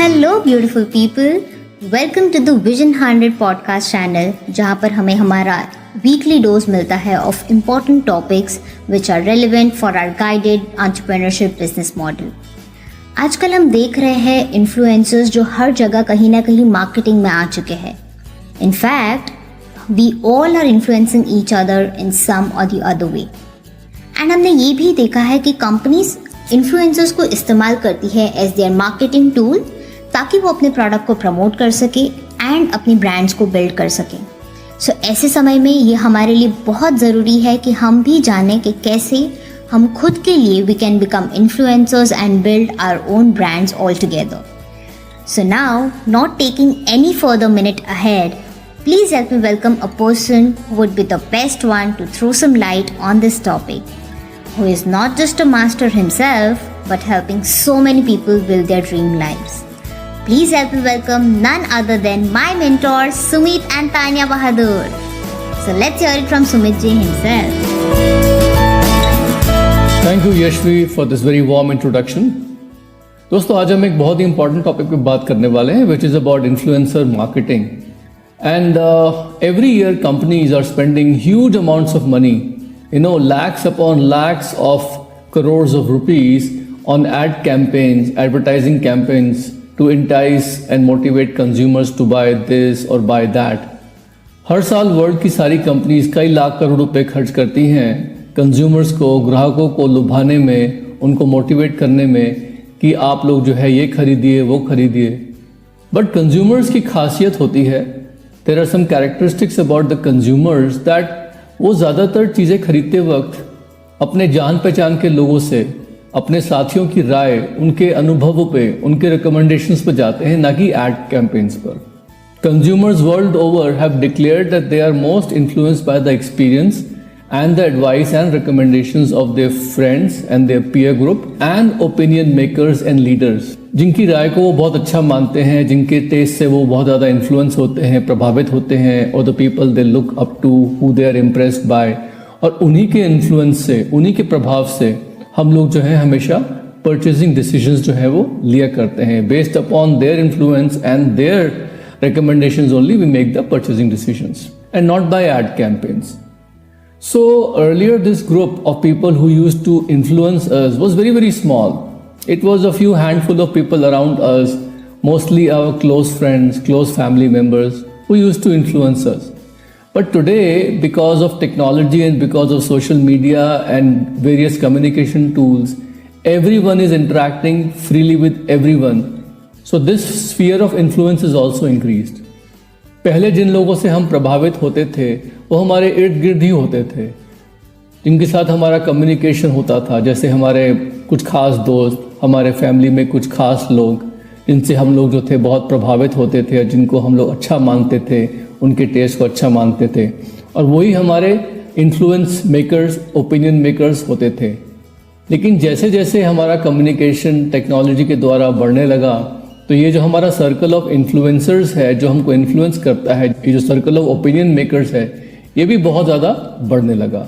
Hello beautiful people, welcome to the vision 100 podcast channel, जहाँ पर हमें हमारा वीकली डोज मिलता है of important topics which are relevant for our guided entrepreneurship business model. आजकल हम देख रहे हैं इन्फ्लुएंसर्स जो हर जगह कहीं ना कहीं मार्केटिंग में आ चुके हैं। In fact we all are influencing each other in some और द अदर वे। एंड हमने ये भी देखा है कि कंपनीज इन्फ्लुएंसर्स को इस्तेमाल करती है एज देयर मार्केटिंग टूल, ताकि वो अपने प्रोडक्ट को प्रमोट कर सके एंड अपनी ब्रांड्स को बिल्ड कर सके। सो ऐसे समय में ये हमारे लिए बहुत ज़रूरी है कि हम भी जानें कि कैसे हम खुद के लिए we can become influencers and build our own brands all together. So now, not taking any further minute ahead, please help me welcome a person who would be the best one to throw some light on this topic, who is not just a master himself, but helping so many people build their dream lives. Please help me welcome none other than my mentors, Sumit and Tanya Bahadur. So let's hear it from Sumit ji himself. Thank you Yashvi for this very warm introduction. दोस्तों, आज हम एक बहुत ही important topic पे बात करने वाले हैं, which is about influencer marketing. And every year companies are spending huge amounts of money, lakhs upon lakhs of crores of rupees on ad campaigns, advertising campaigns to entice and motivate consumers to buy this or buy that. हर साल world की सारी companies कई लाख करोड़ रुपए खर्च करती हैं consumers को, ग्राहकों को लुभाने में, उनको मोटिवेट करने में कि आप लोग जो है ये खरीदिए वो खरीदिए। बट कंज्यूमर्स की खासियत होती है, there are some characteristics about the consumers that वो ज़्यादातर चीज़ें खरीदते वक्त अपने जान पहचान के लोगों से, अपने साथियों की राय, उनके अनुभवों पे, उनके recommendations पे जाते हैं, ना कि ad campaigns पर। Consumers world over have declared that they are most influenced by the experience and the advice and recommendations of their friends and their peer group and opinion makers and leaders, जिनकी राय को वो बहुत अच्छा मानते हैं, जिनके test से वो बहुत ज़्यादा इन्फ्लुएंस होते हैं, प्रभावित होते हैं, और the people they look up to, who they are impressed by. और उन्हीं के इन्फ्लुएंस से, उन्हीं के प्रभाव से हम लोग जो है हमेशा परचेजिंग डिसीजंस जो है वो लिया करते हैं। Based upon their influence and their recommendations only we make the purchasing decisions, and not by ad campaigns. So earlier this group of people who used to influence us was very, very small. It was a few handful of people around us, mostly our close friends, close family members, who used to influence us. But today, because of technology and because of social media and various communication tools, everyone is interacting freely with everyone. So this sphere of influence is also increased. पहले जिन लोगों से हम प्रभावित होते थे वो हमारे इर्द गिर्द ही होते थे, जिनके साथ हमारा कम्युनिकेशन होता था, जैसे हमारे कुछ खास दोस्त, हमारे फैमिली में कुछ खास लोग जिनसे हम लोग जो थे बहुत प्रभावित होते थे, जिनको हम लोग अच्छा मानते थे, उनके टेस्ट को अच्छा मानते थे, और वही हमारे इन्फ्लुएंस मेकर्स, ओपिनियन मेकर्स होते थे। लेकिन जैसे जैसे हमारा कम्युनिकेशन टेक्नोलॉजी के द्वारा बढ़ने लगा, तो ये जो हमारा सर्कल ऑफ इन्फ्लुएंसर्स है, जो हमको इन्फ्लुएंस करता है, ये जो सर्कल ऑफ ओपिनियन मेकर्स है, ये भी बहुत ज़्यादा बढ़ने लगा।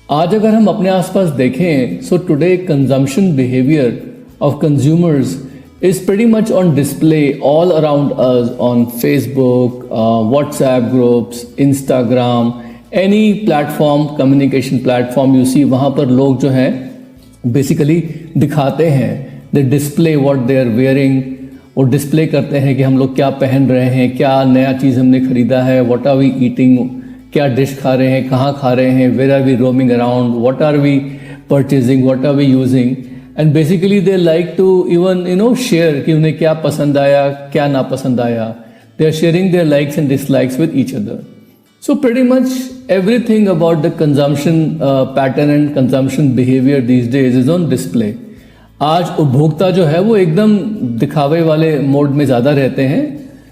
आज अगर हम अपने आसपास देखें, so today consumption behaviour of consumers is pretty much on display all around us on Facebook, WhatsApp groups, Instagram, any platform, communication platform you see, वहाँ पर लोग जो हैं basically दिखाते हैं, they display what they are wearing, और display करते हैं कि हम लोग क्या पहन रहे हैं, क्या नया चीज़ हमने ख़रीदा है, what are we eating, क्या डिश खा रहे हैं, कहाँ खा रहे हैं, where are we roaming around, what are we purchasing, what are we using, and basically they like to even share कि उन्हें क्या पसंद आया, क्या ना पसंद आया। They are sharing their likes and dislikes with each other. So pretty much everything about the consumption pattern and consumption behavior these days is on display. आज उपभोक्ता जो है वो एकदम दिखावे वाले मोड में ज़्यादा रहते हैं,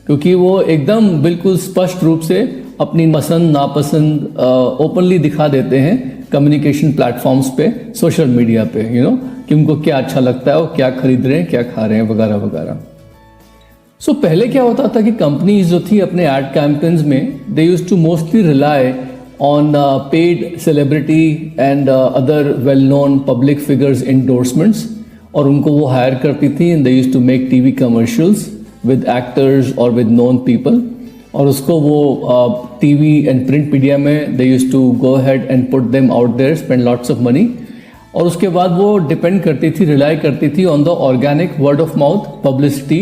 क्योंकि वो एकदम बिल्कुल स्पष्ट रूप से अपनी पसंद नापसंद ओपनली दिखा देते हैं कम्युनिकेशन प्लेटफॉर्म्स पे, सोशल मीडिया पे, कि उनको क्या अच्छा लगता है, वो क्या खरीद रहे हैं, क्या खा रहे हैं, वगैरह वगैरह। सो पहले क्या होता था कि कंपनीज जो थी अपने एड कैंपेन्स में, they used to mostly rely on paid celebrity and other well known public figures endorsements, और उनको वो हायर करती थी and they used to make TV commercials with actors और विद नोन पीपल, और उसको वो टीवी एंड प्रिंट मीडिया में they used to go ahead and put them out there, spend lots of money, और उसके बाद वो डिपेंड करती थी, रिलाई करती थी on the organic word of mouth publicity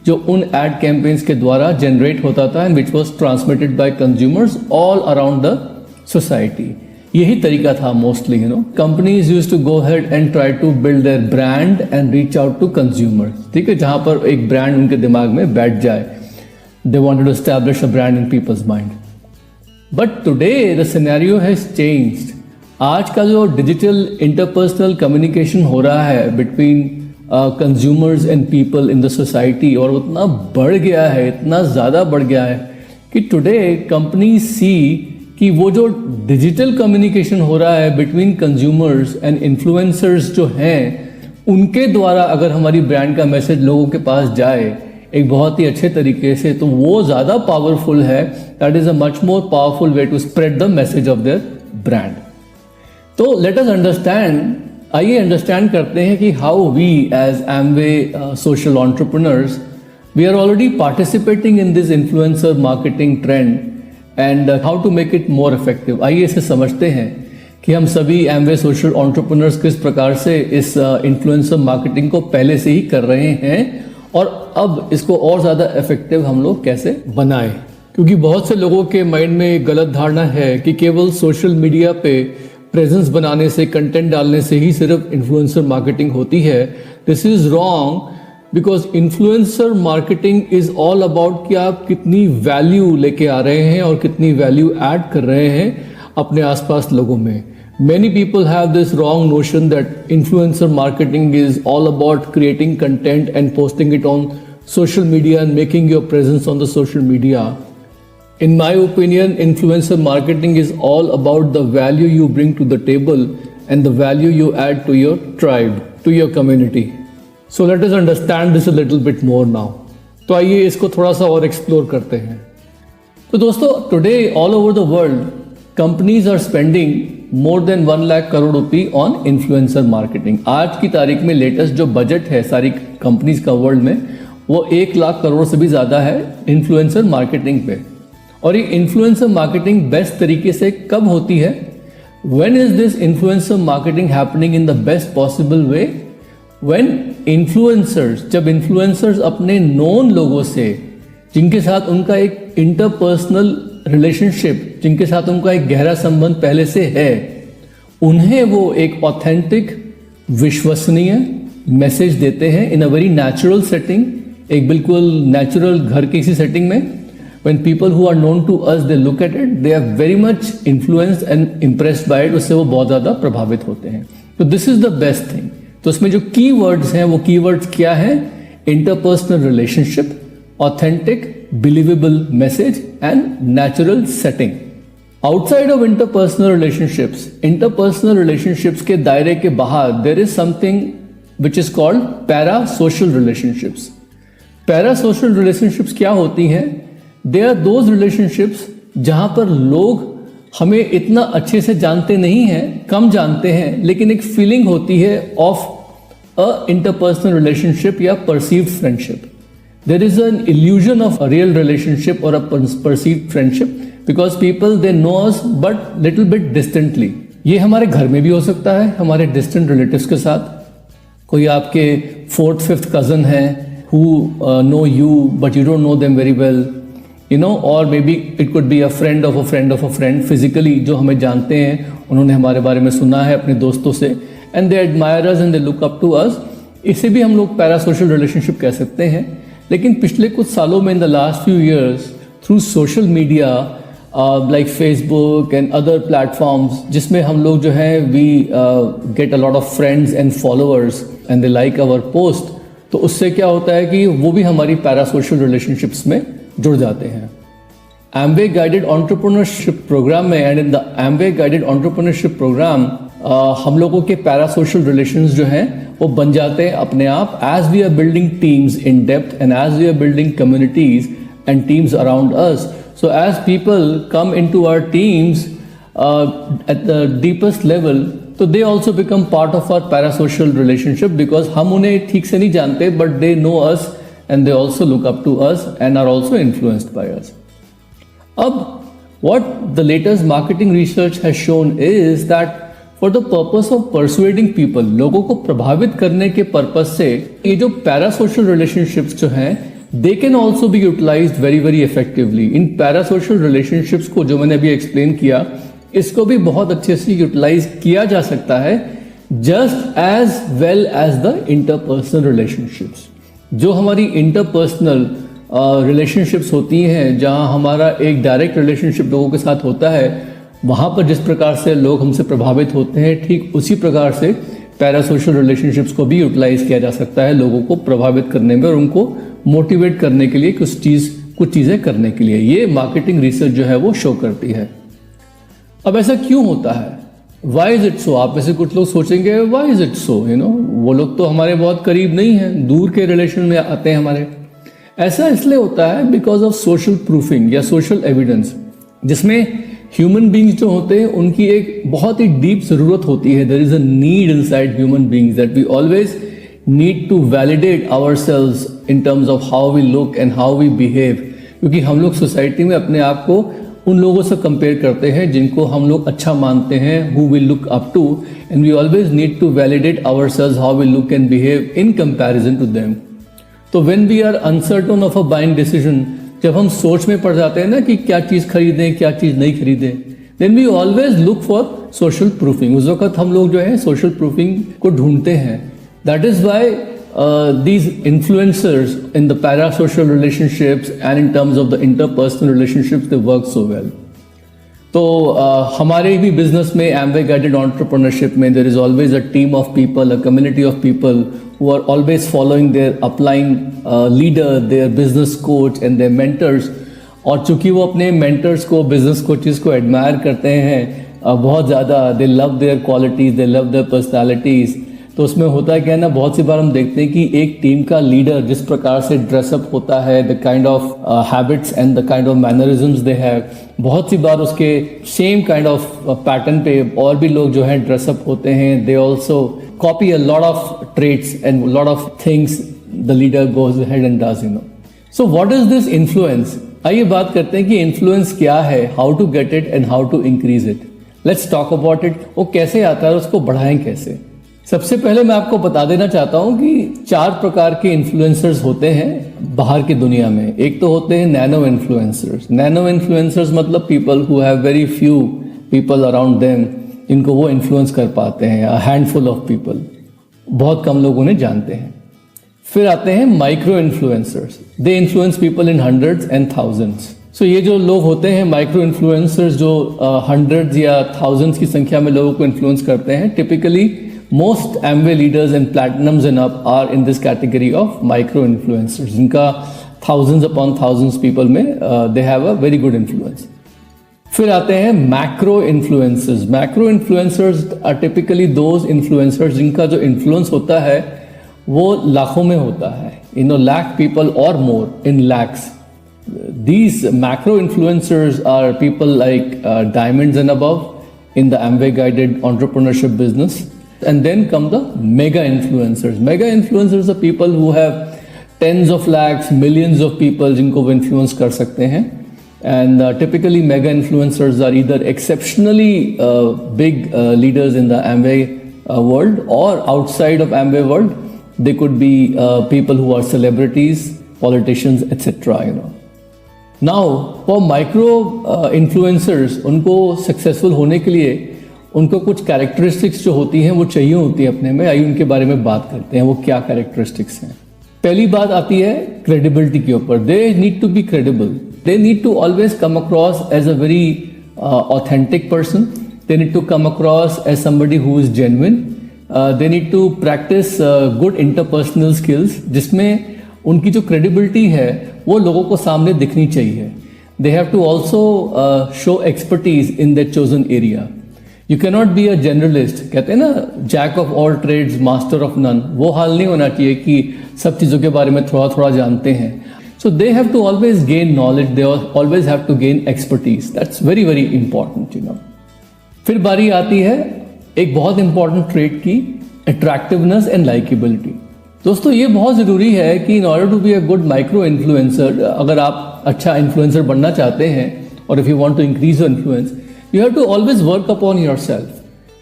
जो उन एड कैंपेन्स के द्वारा जनरेट होता था and which was transmitted by consumers all around the society. यही तरीका था mostly, companies use to go ahead and try to build their brand and reach out to consumers, ठीक है, जहां पर एक ब्रांड उनके दिमाग में बैठ जाए। They wanted to establish a brand in people's mind. But today the scenario has changed. आज का जो डिजिटल इंटरपर्सनल कम्युनिकेशन हो रहा है between consumers and people in the society, और उतना बढ़ गया है, इतना ज़्यादा बढ़ गया है कि टुडे कंपनी सी कि वो जो डिजिटल कम्युनिकेशन हो रहा है बिटवीन कंज्यूमर्स एंड इन्फ्लुएंसर्स जो हैं, उनके द्वारा अगर हमारी ब्रांड का मैसेज लोगों के पास जाए एक बहुत ही अच्छे तरीके से, तो वो ज़्यादा पावरफुल है। That is a much more powerful way to spread the message of their brand. तो लेट अस अंडरस्टैंड, आइए अंडरस्टैंड करते हैं कि how we as Amway social entrepreneurs we are already participating in this influencer marketing trend and how to make it more effective. आइए इसे समझते हैं कि हम सभी एमवे सोशल एंटरप्रेन्योर्स किस प्रकार से इस इन्फ्लुएंसर मार्केटिंग को पहले से ही कर रहे हैं और अब इसको और ज़्यादा इफेक्टिव हम लोग कैसे बनाएं। क्योंकि बहुत से लोगों के माइंड में एक गलत धारणा है कि केवल सोशल मीडिया पे प्रेजेंस बनाने से, कंटेंट डालने से ही सिर्फ इन्फ्लुएंसर मार्केटिंग होती है। This is wrong, because influencer marketing is all about कि आप कितनी वैल्यू लेके आ रहे हैं और कितनी वैल्यू ऐड कर रहे हैं अपने आसपास लोगों में। Many people have this wrong notion that influencer marketing is all about creating content and posting it on social media and making your presence on the social media. In my opinion, influencer marketing is all about the value you bring to the table and the value you add to your tribe, to your community. So let us understand this a little bit more now. तो आइए इसको थोड़ा सा और explore करते हैं। तो दोस्तों, today all over the world, companies are spending more than 1 lakh crore रुपए ऑन इन्फ्लुएंसर मार्केटिंग। आज की तारीख में लेटेस्ट जो बजट है सारी कंपनीज का वर्ल्ड में, वो 1 लाख करोड़ से भी ज़्यादा है इन्फ्लुएंसर मार्केटिंग पे। और ये इन्फ्लुएंसर मार्केटिंग बेस्ट तरीके से कब होती है? When is this influencer marketing happening in the best possible way? When influencers, जब इन्फ्लुएंसर्स अपने नोन लोगों से, जिनके साथ उनका एक इंटरपर्सनल रिलेशनशिप, जिनके साथ उनका एक गहरा संबंध पहले से है, उन्हें वो एक ऑथेंटिक, विश्वसनीय मैसेज देते हैं इन अ वेरी नेचुरल सेटिंग, एक बिल्कुल नेचुरल घर की सी सेटिंग में। When people who are known to us, they look at it, they are very much influenced and impressed by it, उससे वो बहुत ज़्यादा प्रभावित होते हैं। तो this is the best thing. तो उसमें जो कीवर्ड्स हैं, वो कीवर्ड्स क्या है? Interpersonal relationship, authentic, believable message and natural setting. Outside of interpersonal relationships के दायरे के बाहर there is something which is called parasocial relationships. Parasocial relationships क्या होती हैं? They are those relationships जहां पर लोग हमें इतना अच्छे से जानते नहीं हैं, कम जानते हैं, लेकिन एक फीलिंग होती है ऑफ अ इंटरपर्सनल रिलेशनशिप या perceived friendship. There is an illusion of a real relationship or a perceived friendship because people they know us but little bit distantly. ये हमारे घर में भी हो सकता है, हमारे distant relatives के साथ। कोई आपके 4th 5th cousin हैं who know you but you don't know them very well, you know, or maybe it could be a friend of a friend of a friend physically, जो हमें जानते हैं, उन्होंने हमारे बारे में सुना है अपने दोस्तों से, and they admire us and they look up to us. इसे भी हम लोग parasocial relationship कह सकते हैं। लेकिन पिछले कुछ सालों में in the last few years through social media like Facebook and other platforms, जिसमें हम लोग जो है we get a lot of friends and followers and they like our post, तो उससे क्या होता है कि वो भी हमारी पैरासोशल रिलेशनशिप्स में जुड़ जाते हैं। एमवे गाइडेड एंटरप्रेन्योरशिप प्रोग्राम में and in the Amway guided entrepreneurship programme हम लोगों के पैरासोशल रिलेशंस जो हैं वो बन जाते हैं अपने आप, as we are building teams in depth and as we are building communities and teams around us. So as people come in to our teams at the deepest level, तो they also become part of our parasocial relationship because हम उन्हें ठीक से नहीं जानते but they know us and they also look up to us and are also influenced by us. अब what the latest marketing research has shown is that for the purpose of persuading people, लोगों को प्रभावित करने के purpose से ये जो parasocial relationships जो हैं they can also be utilized very very effectively. In parasocial relationships को जो मैंने अभी एक्सप्लेन किया इसको भी बहुत अच्छे से यूटिलाइज किया जा सकता है just as well as the interpersonal relationships. जो हमारी इंटरपर्सनल रिलेशनशिप्स होती हैं जहां हमारा एक डायरेक्ट रिलेशनशिप लोगों के साथ होता है वहां पर जिस प्रकार से लोग हमसे प्रभावित होते हैं ठीक उसी प्रकार से पैरासोशल रिलेशनशिप्स को भी यूटिलाइज किया जा सकता है लोगों को प्रभावित करने में और उनको मोटिवेट करने के लिए कुछ चीज़ें करने के लिए. ये मार्केटिंग रिसर्च जो है वो शो करती है. अब ऐसा क्यों होता है? Why is it so? आप में से कुछ लोग सोचेंगे why is it so, you know वो लोग तो हमारे बहुत करीब नहीं हैं, दूर के रिलेशन में आते हैं हमारे. ऐसा इसलिए होता है बिकॉज ऑफ सोशल प्रूफिंग या सोशल एविडेंस जिसमें ह्यूमन बींग्स जो होते हैं उनकी एक बहुत ही डीप जरूरत होती है. There is a need inside human beings that we always need to validate ourselves in terms of how we look and how we behave. क्योंकि हम लोग सोसाइटी में अपने आप को उन लोगों से कंपेयर करते हैं जिनको हम लोग अच्छा मानते हैं, who we look up to, and we always need to validate ourselves how we look and behave in comparison to them. तो when we are uncertain of a buying decision, जब हम सोच में पड़ जाते हैं ना कि क्या चीज़ खरीदें क्या चीज़ नहीं खरीदें, then we always look for social proofing. उस वक्त हम लोग जो है सोशल प्रूफिंग को ढूंढते हैं. That is why these influencers in the parasocial relationships and in terms of the interpersonal relationships they work so well. तो हमारे भी बिजनेस में Amway Guided Entrepreneurship में there is always a team of people, a community of people who are always following their upline leader, their business coach and their mentors. और चूंकि वो अपने mentors को, business coaches को admire करते हैं बहुत ज़्यादा, they love their qualities, they love their personalities. तो उसमें होता है क्या है ना, बहुत सी बार हम देखते हैं कि एक टीम का लीडर जिस प्रकार से ड्रेसअप होता है, the kind of habits and the kind of mannerisms they have, बहुत सी बार उसके सेम काइंड ऑफ पैटर्न पे और भी लोग जो हैं ड्रेसअप होते हैं. They also copy a lot of traits and lot of things the leader goes ahead and does, you know. So what is this influence? आइए बात करते हैं कि इन्फ्लुएंस क्या है, how to get it and how to increase it. Let's talk about it. वो कैसे आता है और उसको बढ़ाएं कैसे? सबसे पहले मैं आपको बता देना चाहता हूं कि 4 प्रकार के इन्फ्लुएंसर्स होते हैं बाहर की दुनिया में. एक तो होते हैं नैनो इन्फ्लुएंसर्स. नैनो इन्फ्लुएंसर्स मतलब people who have very few people around them, इनको वो इन्फ्लुएंस कर पाते हैं. अ हैंडफुल ऑफ पीपल, बहुत कम लोग उन्हें जानते हैं. फिर आते हैं micro influencers. They influence people in hundreds and thousands. So ये जो लोग होते हैं माइक्रो इन्फ्लुएंसर्स जो हंड्रेड्स या थाउजेंड्स की संख्या में लोगों को इन्फ्लुएंस करते हैं, typically most Amway leaders and platinums and up are in this category of micro influencers. जिनका thousands upon thousands people में they have a very good influence. फिर आते हैं macro influencers. Macro influencers are typically those influencers जिनका जो influence होता है वो लाखों में होता है, you know, lakh people or more, in lakhs. These macro influencers are people like diamonds and above in the Amway Guided Entrepreneurship business. And then come the mega influencers. Mega influencers are people who have tens of lakhs, millions of people जिनको वो influence कर सकते हैं. And typically mega influencers are either exceptionally big leaders in the Amway world or outside of Amway world. They could be people who are celebrities, politicians, etc. You know. Now for micro influencers, उनको successful होने के लिए उनको कुछ characteristics जो होती हैं वो चाहिए होती है अपने में. आइए उनके बारे में बात करते हैं, वो क्या कैरेक्टरिस्टिक्स हैं. पहली बात आती है क्रेडिबिलिटी के ऊपर. They need to be credible. They need to always come across as a very authentic person. They need to come across as somebody who is genuine. They need to practice good interpersonal skills जिसमें उनकी जो credibility है वो लोगों को सामने दिखनी चाहिए. They have to also show expertise in that chosen area. You cannot be a generalist. कहते हैं ना jack of all trades master of none. वो हाल नहीं होना चाहिए कि सब चीज़ों के बारे में थोड़ा थोड़ा जानते हैं. So they have to always gain knowledge, they always have to gain expertise. That's very very important, you know. फिर बारी आती है एक बहुत इंपॉर्टेंट ट्रेट की अट्रैक्टिवनेस एंड लाइकेबिलिटी। दोस्तों ये बहुत ज़रूरी है कि in order to be a good micro influencer, अगर आप अच्छा इन्फ्लुएंसर बनना चाहते हैं और if you want to increase your influence, you have to always work upon yourself.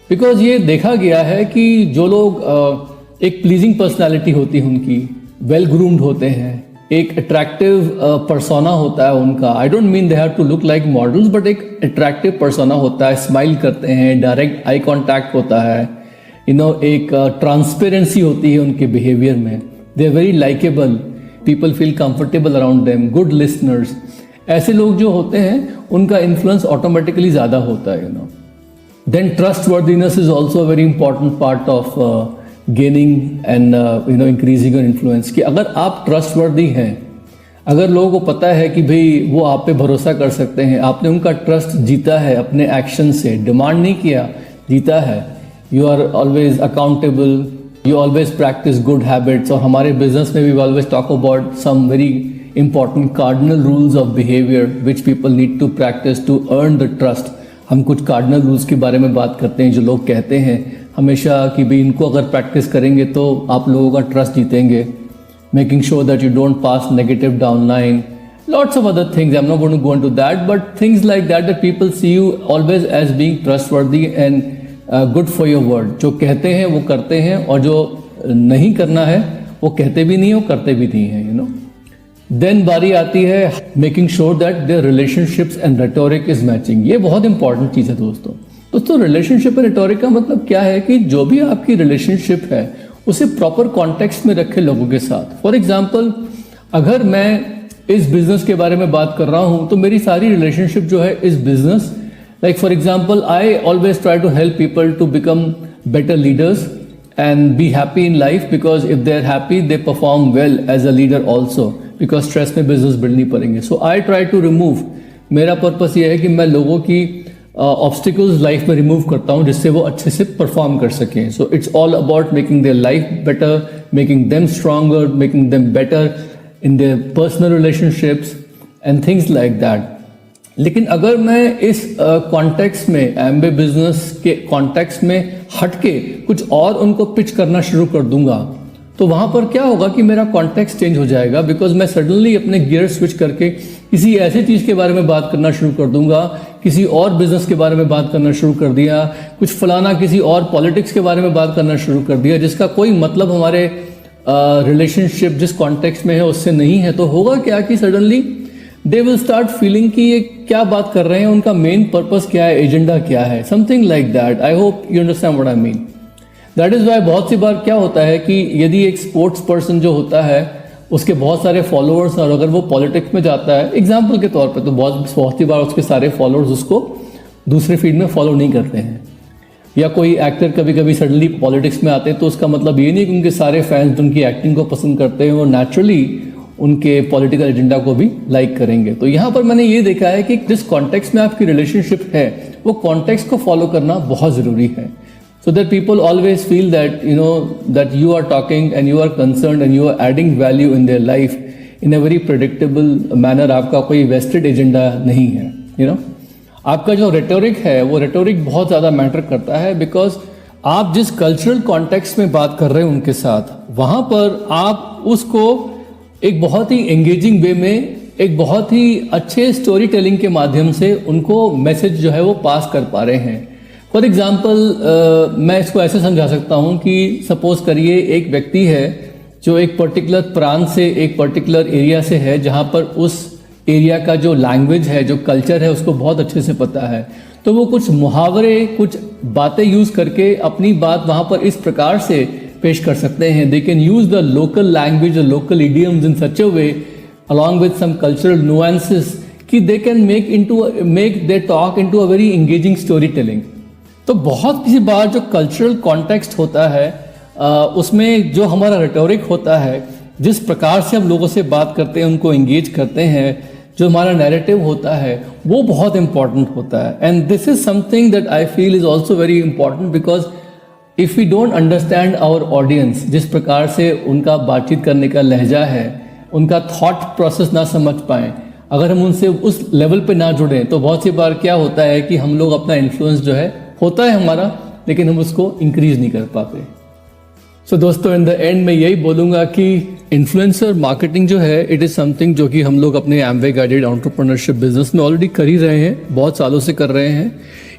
Because ये देखा गया है कि जो लोग एक प्लीजिंग पर्सनैलिटी होती है उनकी, वेल ग्रूम्ड होते हैं, एक अट्रैक्टिव पर्सोना होता है उनका, I don't mean they have to look like models, but एक अट्रैक्टिव पर्सोना होता है, स्माइल करते हैं, डायरेक्ट आई कॉन्टैक्ट होता है, एक ट्रांसपेरेंसी होती है उनके बिहेवियर में, they are very likable, people feel comfortable around them, good listeners. ऐसे लोग जो होते हैं उनका इन्फ्लुएंस ऑटोमेटिकली ज़्यादा होता है, Then trustworthiness is also a very important part of gaining and increasing your influence। कि अगर आप trustworthy हैं, अगर लोगों को पता है कि भाई वो आप पे भरोसा कर सकते हैं, आपने उनका ट्रस्ट जीता है अपने एक्शन से, डिमांड नहीं किया, जीता है, you are always accountable, you always practice good habits. और हमारे बिजनेस में we always talk about some very important cardinal rules of behaviour which people need to practice to earn the trust. हम कुछ cardinal rules के बारे में बात करते हैं जो लोग कहते हैं हमेशा कि भाई इनको अगर प्रैक्टिस करेंगे तो आप लोगों का ट्रस्ट जीतेंगे। Making sure that you don't pass negative down line, lots of other things, I am not going to go into that, but things like that that people see you always as being trustworthy and good for your word. जो कहते हैं वो करते हैं और जो नहीं करना है वो कहते भी नहीं, वो करते भी नहीं है, देन बारी आती है making sure that there relationships and rhetoric is matching. ये बहुत इंपॉर्टेंट चीज़ है दोस्तों रिलेशनशिप एंड रेटोरिक का मतलब क्या है कि जो भी आपकी रिलेशनशिप है उसे प्रॉपर कॉन्टेक्स्ट में रखे लोगों के साथ। फॉर एग्जाम्पल, अगर मैं इस बिजनेस के बारे में बात कर रहा हूँ तो मेरी सारी रिलेशनशिप जो है इस business, like for example I always try to help people to become better leaders and be happy in life, because if they're happy they perform well as a leader also, because stress में business build नहीं पड़ेंगे। So I try to remove, मेरा purpose ये है कि मैं लोगों की ऑब्स्टिकल्स लाइफ में रिमूव करता हूँ जिससे वो अच्छे से परफॉर्म कर सकें। So it's all about making their life better, making them stronger, making them better in their personal relationships and things like that. लेकिन अगर मैं इस कॉन्टेक्स्ट में, एम्बे बिजनेस के कॉन्टेक्स्ट में हटके कुछ और उनको पिच करना शुरू कर दूंगा तो वहाँ पर क्या होगा कि मेरा कॉन्टेक्स्ट चेंज हो जाएगा, बिकॉज मैं सडनली अपने गियर स्विच करके किसी ऐसी चीज़ के बारे में बात करना शुरू कर दूंगा, किसी और बिजनेस के बारे में बात करना शुरू कर दिया, कुछ फलाना किसी और पॉलिटिक्स के बारे में बात करना शुरू कर दिया जिसका कोई मतलब हमारे रिलेशनशिप जिस कॉन्टेक्स्ट में है उससे नहीं है। तो होगा क्या कि suddenly they will start feeling कि ये क्या बात कर रहे हैं, उनका मेन पर्पस क्या है, एजेंडा क्या है, something like that. I hope you understand what I mean. That is why बहुत सी बार क्या होता है कि यदि एक स्पोर्ट्स पर्सन जो होता है उसके बहुत सारे फॉलोअर्स और अगर वो पॉलिटिक्स में जाता है, एग्जाम्पल के तौर पे, तो बहुत सी बार उसके सारे फॉलोअर्स उसको दूसरे फील्ड में फॉलो नहीं करते हैं। या कोई एक्टर कभी कभी सडनली पॉलिटिक्स में आते हैं तो उसका मतलब ये नहीं कि उनके सारे फैंस उनकी एक्टिंग को पसंद करते हैं, वो नेचुरली उनके पॉलिटिकल एजेंडा को भी लाइक करेंगे। तो यहाँ पर मैंने ये देखा है कि जिस कॉन्टेक्स्ट में आपकी रिलेशनशिप है वो कॉन्टेक्स्ट को फॉलो करना बहुत ज़रूरी है, so that people always feel that that you are talking and you are concerned and you are adding value in their life in a very predictable manner। आपका कोई वेस्टेड एजेंडा नहीं है। आपका जो रेटोरिक है वो रेटोरिक बहुत ज़्यादा मैटर करता है, बिकॉज आप जिस कल्चरल कॉन्टेक्स्ट में बात कर रहे हैं उनके साथ, वहाँ पर आप उसको एक बहुत ही एंगेजिंग वे में, एक बहुत ही अच्छे स्टोरी टेलिंग के माध्यम से उनको मैसेज जो है वो पास कर पा रहे हैं। फॉर एग्जाम्पल मैं इसको ऐसे समझा सकता हूँ कि सपोज करिए एक व्यक्ति है जो एक पर्टिकुलर प्रांत से, एक पर्टिकुलर एरिया से है, जहाँ पर उस एरिया का जो लैंग्वेज है, जो कल्चर है, उसको बहुत अच्छे से पता है। तो वो कुछ मुहावरे, कुछ बातें यूज़ करके अपनी बात वहाँ पर इस प्रकार से पेश कर सकते हैं। They can use the local language, the local idioms in such a way along with some cultural nuances कि they can make the talk into a very engaging storytelling. तो बहुत किसी बार जो कल्चरल कॉन्टेक्स्ट होता है उसमें जो हमारा रेटोरिक होता है, जिस प्रकार से हम लोगों से बात करते हैं, उनको एंगेज करते हैं, जो हमारा नैरेटिव होता है वो बहुत इंपॉर्टेंट होता है। And this is something that I feel is also very important, because if we don't understand our audience, जिस प्रकार से उनका बातचीत करने का लहजा है, उनका थॉट प्रोसेस ना समझ पाएँ, अगर हम उनसे उस लेवल पे ना जुड़ें, तो बहुत सी बार क्या होता है कि हम लोग अपना इन्फ्लुएंस जो है होता है हमारा, लेकिन हम उसको इंक्रीज नहीं कर पाते। सो दोस्तों, इन द एंड मैं यही बोलूँगा कि इन्फ्लुएंसर मार्केटिंग जो है, इट इज़ समथिंग जो कि हम लोग अपने एमवे गाइडेड एंटरप्रेन्योरशिप बिजनेस में ऑलरेडी कर ही रहे हैं, बहुत सालों से कर रहे हैं।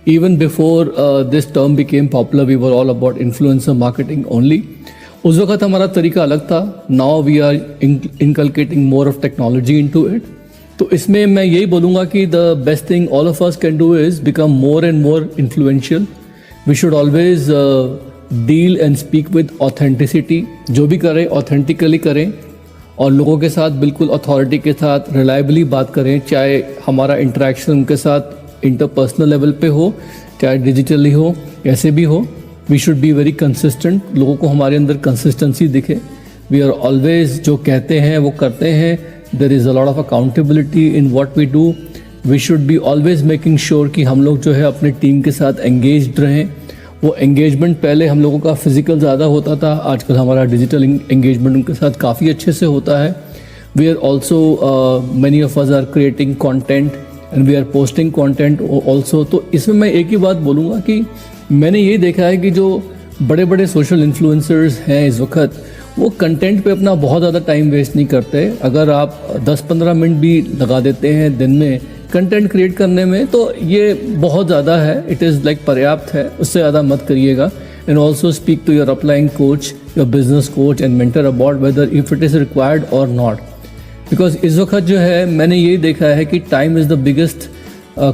Even before this term became popular, we were all about influencer marketing only. उस वक्त हमारा तरीका अलग था। Now we are inculcating more of technology into it. तो इसमें मैं यही बोलूँगा कि the best thing all of us can do is become more and more influential. We should always deal and speak with authenticity. जो भी करें authentically करें और लोगों के साथ बिल्कुल अथॉरिटी के साथ रिलायबली बात करें, चाहे हमारा इंटरेक्शन उनके साथ इंटरपर्सनल लेवल पे हो, चाहे डिजिटली हो, कैसे भी हो। We should be very consistent. लोगों को हमारे अंदर कंसिस्टेंसी दिखे। वी आर ऑलवेज जो कहते हैं वो करते हैं। There is a lot of accountability in what we do. We should be always making sure कि हम लोग जो है अपने टीम के साथ एंगेज्ड रहें। वो एंगेजमेंट पहले हम लोगों का फिजिकल ज़्यादा होता था, आजकल हमारा डिजिटल एंगेजमेंट उनके साथ काफ़ी अच्छे से होता है। We are also many of us are creating content and we are posting content also. तो इसमें मैं एक ही बात बोलूँगा कि मैंने ये देखा है कि जो बड़े बड़े सोशल इन्फ्लुएंसर्स हैं इस वक्त, वो कंटेंट पे अपना बहुत ज़्यादा टाइम वेस्ट नहीं करते। अगर आप 10-15 मिनट भी लगा देते हैं दिन में कंटेंट क्रिएट करने में, तो ये बहुत ज़्यादा है। इट इज़ लाइक पर्याप्त है, उससे ज़्यादा मत करिएगा। And also speak to your upline coach, your business coach and mentor about whether if it is required और नॉट। बिकॉज इस वक्त जो है मैंने ये देखा है कि time is the biggest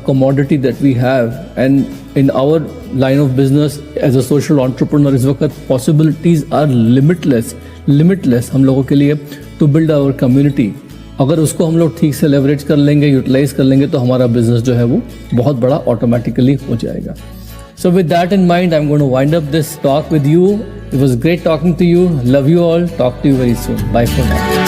commodity that we have, and in our line of business as a social entrepreneur इस वक्त possibilities are limitless हम लोगों के लिए to build our community। अगर उसको हम लोग ठीक से leverage कर लेंगे, utilize कर लेंगे, तो हमारा business जो है वो बहुत बड़ा automatically हो जाएगा। So with that in mind, I'm going to wind up this talk with you. It was great talking to you. Love you all. Talk to you very soon. Bye for now.